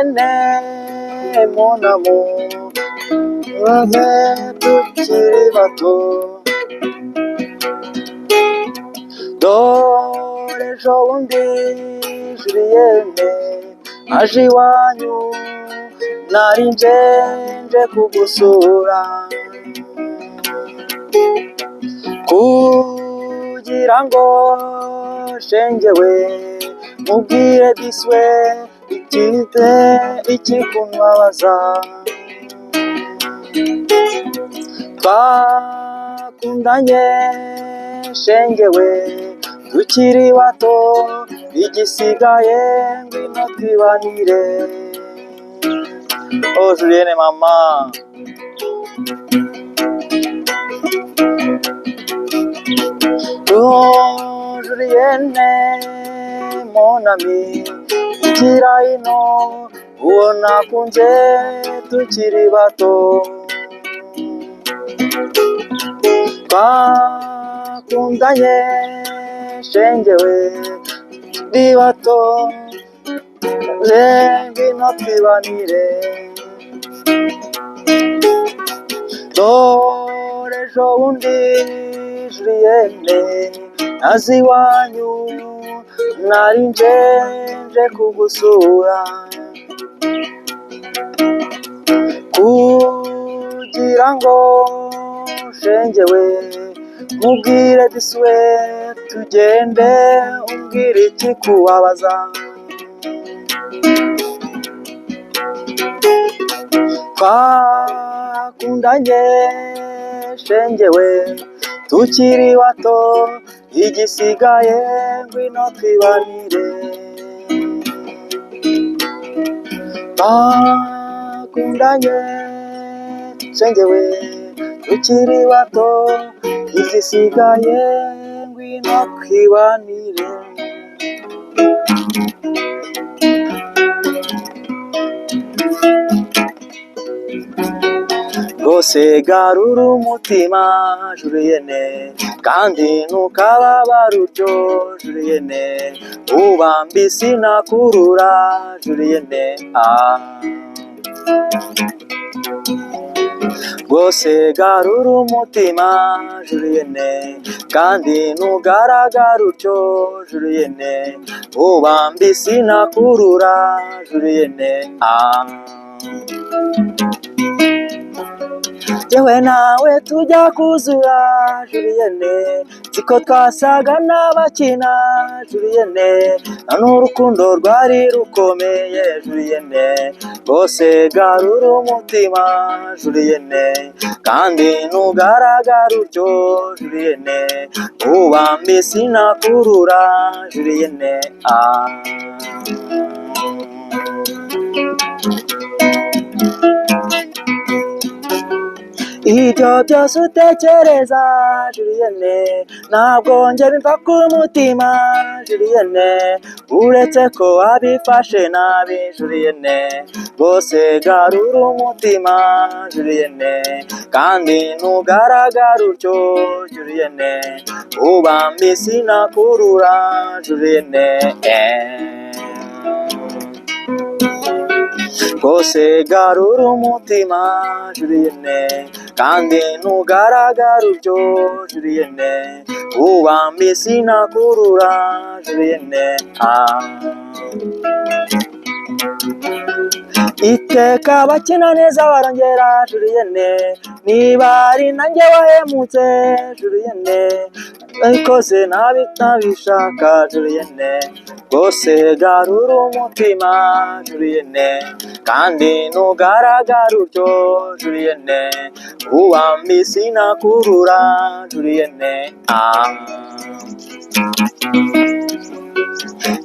Julienne, mon amour, tukiri bato. Dore ejo bundi Julienne aje iwanyu, nari nje kugusura, kugira ngo shengewe mubwire diswe ikite ikikunbabaza. Twakundanye shengewe tukiri bato, igisigaye ngwino twibanire. Oh Julienne mama, oh Julienne mon ami, igira ino uwo nakunze tukiri bato. Twakundanye shengewe turi bato, ngwino twibanire. Dore ejo bundi Julienne azi iwanyu, nari nje kugusura, kugira ngo shengewe mubwire diswe tugende umbwire ikikubabaza. Twakundanye shengewe tukiri bato, igisigaye ngwino twibanire. Twakundanye shengewe tukiri bato, igisigaye ngwino twibanire. Rwose garura umutima Julienne, kandi ntukababare utyo Julienne, ubambe sinakurura Julienne. Rwose garura umutima Julienne, kandi ntugaragare utyo Julienne, ubambe sinakurura Julienne. Yewe nawe tujya kuzura Julienne, siko twasaga n'abakina Julienne, nta n'urukundo rwari rukomeye Julienne. Rwose garura umutima Julienne, kandi ntugaragare utyo Julienne, ubambe sinakurura Julienne. Ibyo byose utekereza Julienne, ntabwo njye bimva ku mutima Julienne, uretse ko wabifashe nabi Julienne. Rwose garura umutima Julienne, kandi ntugaragare utyo Julienne, ubambe sinakurura Julienne. Rwose garura umutima Julienne, kandi ntugaragare utyo Julienne, ubambe sinakurura Julienne. Iteka bakina neza barongera Julienne, niba ari nanjye wahemutse Julienne, ikoze nabi ntabishaka Julienne. Rwose garura umutima Julienne, kandi ntugaragare utyo Julienne, ubambe sinakurura Julienne.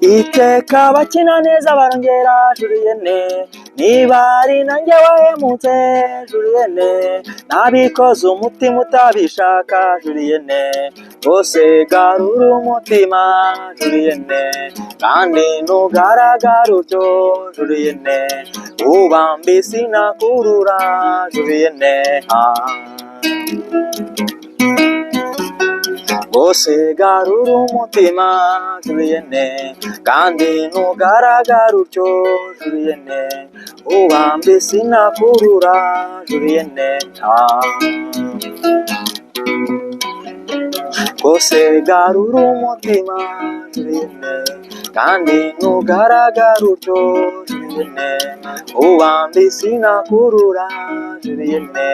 Iteka bakina neza barongera Julienne, niba ari nanjye wahemutse Julienne, nabikoze umutima utabishaka Julienne. Rwose garura umutima Julienne, kandi ntugaragare utyo Julienne, ubambe sinakurura Julienne. rwose garura umutima Julienne, kandi ntugaragara utyo Julienne, ubambe sinakurura Julienne, rwose garura umutima Julienne, kandi ntugaragara utyo Julienne, ubambe sinakurura Julienne.